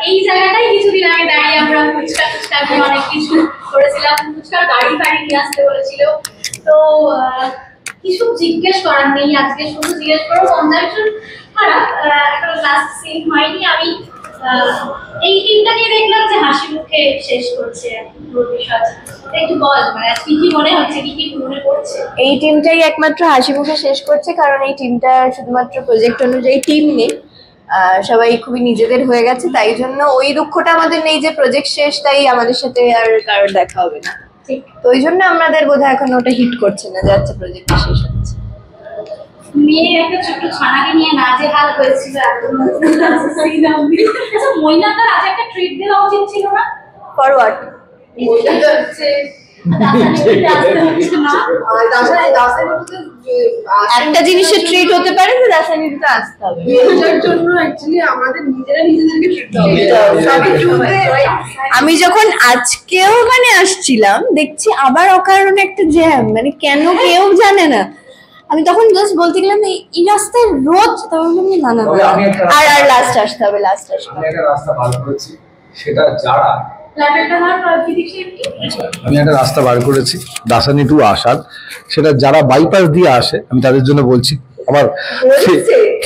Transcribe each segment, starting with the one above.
এই জায়গাটাই কিছুদিন আগে দাঁড়িয়ে আমরা ফুচকা ফুচকা অনেক কিছু করেছিলাম, ফুচকার গাড়ি ফাড়ি নিয়ে আসতে বলেছিল। তো কিছু জিজ্ঞেস করার নেই আজকে, শুধু জিজ্ঞেস করবো কনজাংশন খারাপ, এখন লাস্ট সিন হয়নি। আমি এই টিমটাকে দেখলাম যে হাসি মুখে শেষ করছে একটু বল, মানে কি কি মনে হচ্ছে, কি কি মনে পড়ছে? এই টিমটাই একমাত্র হাসি মুখে শেষ করছে, কারণ এই টিমটা শুধুমাত্র প্রজেক্ট অনুযায়ী টিম নেই, সবাই খুবই নিজেদের হয়ে গেছে, তাই জন্য ওই দুঃখটা আমাদের নেই যে প্রজেক্ট শেষ, তাই আমাদের সাথে আর কারোর দেখা হবে না। তো ওই জন্য আমাদের বোধহয় এখন ওটা হিট করছে না, যাচ্ছে প্রজেক্ট শেষ হচ্ছে। মেয়ে একটা ছোট্ট ছানাকে নিয়ে নাজেহাল হয়েছিল একদম। আচ্ছা মইনাদার আজ একটা ট্রিট দেওয়া উচিত ছিল না? ফরওয়ার্ড একটা জিনিসের ট্রিট হতে পারে যে রাসায়নিকটা আসতে হবে, এটার জন্য অ্যাকচুয়ালি আমাদের নিজেরা নিজেদেরকে ট্রিট করতে হবে। আমি যখন আজকেও মানে আসছিলাম দেখছি আবার অকারণে একটা জ্যাম, মানে কেন কেউ জানে না। আমি তখন জাস্ট বলতে গেলাম এই রাস্তায় রোজ, তখন আমি না আর লাস্ট আসতে হবে, লাস্ট আসতে হবে। আমি একটা রাস্তা বার করেছি, সেটা যারা আমি একটা রাস্তা বার করেছি দাসানি টু আসার, সেটা যারা বাইপাস দিয়ে আসে আমি তাদের জন্য বলছি, আমার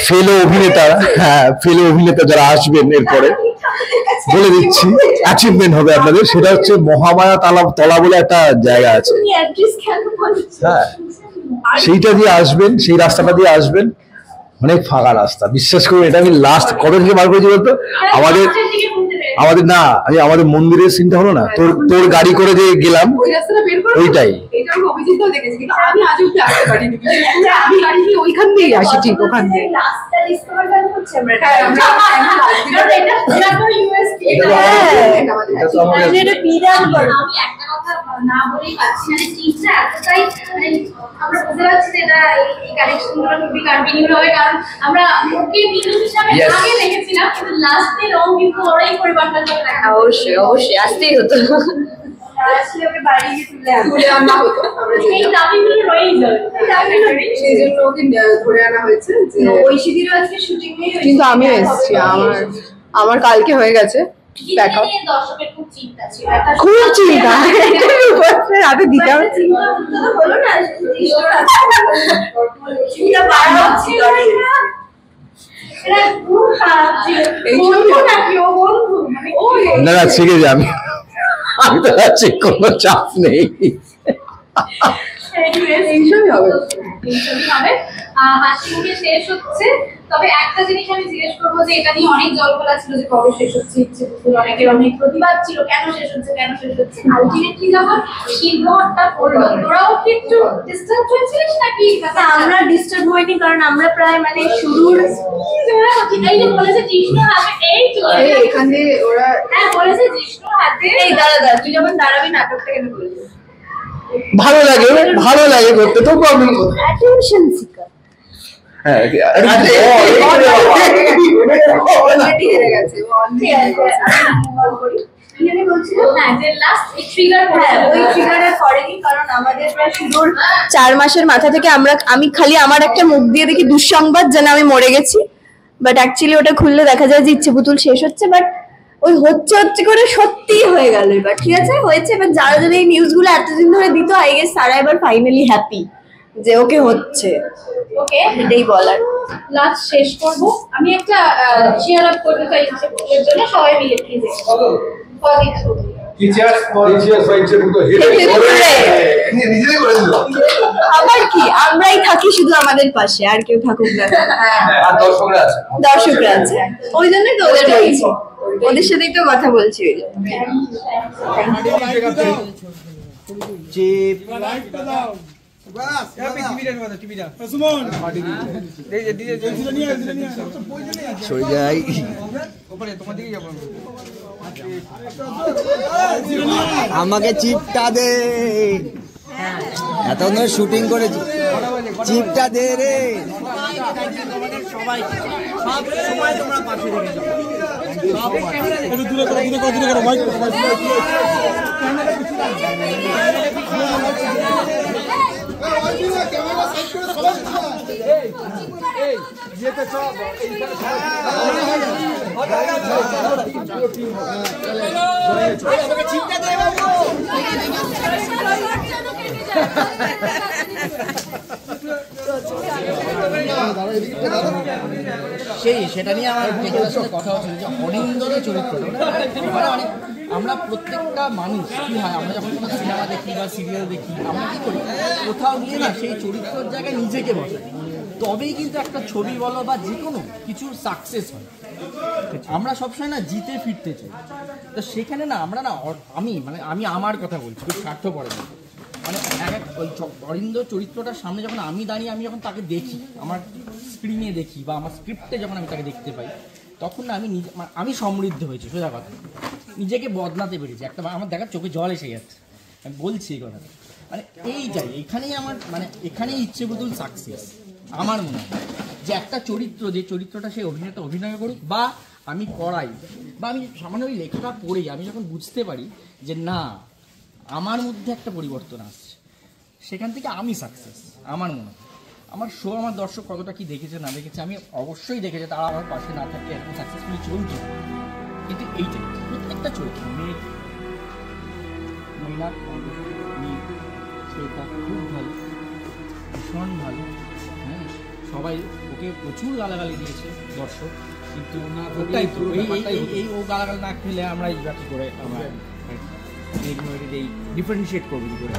ফেলো অভিনেতারা, হ্যাঁ ফেলো অভিনেতা যারা আসবেন এরপরে বলে দিচ্ছি অ্যাচিভমেন্ট হবে আপনাদের। সেটা হচ্ছে মহামায়া তলা বলে একটা জায়গা আছে, হ্যাঁ সেইটা দিয়ে আসবেন, সেই রাস্তাটা দিয়ে আসবেন, অনেক ফাঁকা রাস্তা, বিশ্বাস করুন। এটা আমি লাস্ট কবে থেকে বার করেছি বলতো, আমাদের না আমি আমাদের মন্দিরের সিনটা হলো না, তোর গাড়ি করে যে গেলাম ওইটাই। আমি আজ অব্দি আসতে পারিনি, আমি গাড়ি নিয়ে ওইখান দিয়েই আসি, ঠিক ওখান দিয়ে। না বলেই পাচ্ছি না, টিমটা এতটাই মানে আমরা বুঝতে পারছি যে এটা এই কালেকশনগুলো খুবই কন্টিনিউ হবে, কারণ আমরা ওকে বিন্দু হিসাবে আগে দেখেছিলাম, কিন্তু লাস্টে রং কিন্তু ওরাই পরিবর্তন করে দেখা। অবশ্যই অবশ্যই আসতেই হতো, আসলে ওকে বাড়ি গিয়ে তুলে আনা হতো, এই দাবিগুলো রয়েই যাবে, সেই জন্য ওকে ধরে আনা হয়েছে। যে ঐশীদিরও আজকে শুটিং নেই, কিন্তু আমিও এসেছি, আমার কালকে হয়ে গেছে। খুব চিন্তা রাতে দিতে হবে, না ঠিক আছে, আমি তো আছি, কোনো চাপ নেই। হাসি মুখে শেষ হচ্ছে। তবে একটা জিনিস আমি জিজ্ঞেস করবো যে এটা নিয়ে অনেক জল্পনা ছিল যে কবে শেষ হচ্ছে, অনেকের অনেক প্রতিবাদ ছিল কেন শেষ হচ্ছে কেন শেষ হচ্ছে। আলটিমেটলি যখন সিদ্ধটা করলো, তোরাও কি একটু ডিস্টার্ব হয়েছিলিস নাকি? আমরা ডিস্টার্ব হইনি, কারণ আমরা প্রায় মানে শুরুর এই যে বলেছে জিষ্ণু হাতে, এই এখান দিয়ে ওরা হ্যাঁ বলেছে জিষ্ণু হাতে, এই দাঁড়া তুই যখন দাঁড়াবি নাটকটা কেন বলবি, ভালো লাগে করতে, তো প্রবলেম কোথায়? Attention seeker. হ্যাঁ অলরেডি হেরে গেছে, ঠিক আছে আমি বলছিলাম হ্যাঁ যে লাস্ট ট্রিগার ওই ট্রিগারের পরেই, কারণ আমাদের প্রায় শুরুর 4 মাসের মাথা থেকে আমি খালি আমার একটা মুখ দিয়ে দেখি দুঃসংবাদ যেন আমি মরে গেছি, বাট অ্যাকচুয়ালি ওটা খুললে দেখা যায় যে ইচ্ছে পুতুল শেষ হচ্ছে, বাট ওই হচ্ছে করে সত্যিই হয়ে গেল। এবার ঠিক আছে হয়েছে, এবার যারা যারা এই নিউজগুলো এতদিন ধরে দিত, আই গেস তারা এবার ফাইনালি হ্যাপি যে ওকে হচ্ছে, ওকে এটাই বলার। লাস্ট শেষ করব, আমি একটা শেয়ার আপ করতে চাই এর জন্য সবাই মিলে প্লিজ আবার কি আমরাই থাকি শুধু আমাদের পাশে, আর কেউ থাকুক না, দর্শকরা আছে, ওই জন্যই তো ওদের বলছি, ওদের সাথেই তো কথা বলছি। ওই আমাকে চিপটা দে, এত শুটিং করেছি, চিপটা দে রে। সবাই সব সময় তোমরা পাশে রেখেছো, দূরে করো ভাই। ক্যামেরা সাইড করে সবাই সেই সেটা নিয়ে আমার মেয়েটার সাথে কথা হচ্ছিল যে অরিন্দমের চরিত্রটা মানে অনেক আমরা প্রত্যেকটা মানুষ কি হয় আমরা যখন কোনো সিনেমা দেখি বা সিরিয়াল দেখি আমরা কি করি কোথাও গিয়ে না সেই চরিত্রের জায়গায় নিজেকে বসাই তবেই কিন্তু একটা ছবি বলো বা যে কোনো কিছু সাকসেস হয়। আমরা সবসময় না জিতে ফিরতে চাই, তো সেখানে না আমরা না আমি আমার কথা বলছি খুব স্বার্থপরের না মানে ওই অরিন্দর চরিত্রটার সামনে যখন আমি দাঁড়িয়ে আমি যখন তাকে দেখি আমার স্ক্রিনে দেখি বা আমার স্ক্রিপ্টে যখন আমি তাকে দেখতে পাই তখন না আমি সমৃদ্ধ হয়েছি সোজা কথা নিজেকে বদলাতে পেরেছি একটা আমার দেখার চোখে জল এসে যাচ্ছে আমি বলছি এই কথাটা মানে এখানেই আমার মানে এখানেই ইচ্ছেপুতুল সাকসেস আমার মনে হয় যে একটা চরিত্র যে চরিত্রটা সেই অভিনেতা অভিনয় করুক বা আমি করাই বা আমি সামান্য ওই লেখাটা পড়েই আমি যখন বুঝতে পারি যে না আমার মধ্যে একটা পরিবর্তন আসছে সেখান থেকে আমি সাকসেস আমার মনে হয়। আমার শো আমার দর্শক কতটা কি দেখেছে না দেখেছে আমি অবশ্যই দেখেছি তারা আমার পাশে না থাকলে এখন সাকসেসফুলি চলছে কিন্তু এইটাই প্রত্যেকটা চরিত্র মহিলা সেটা খুব ভালো ভীষণ ভালো হ্যাঁ সবাই ওকে প্রচুর গালাগালি দিয়েছে দর্শক কিন্তু না এই ও গালাগালি না খেলে আমরা এই কী করে আমরা এই ডিফারেন্সিয়েট করবো কী করে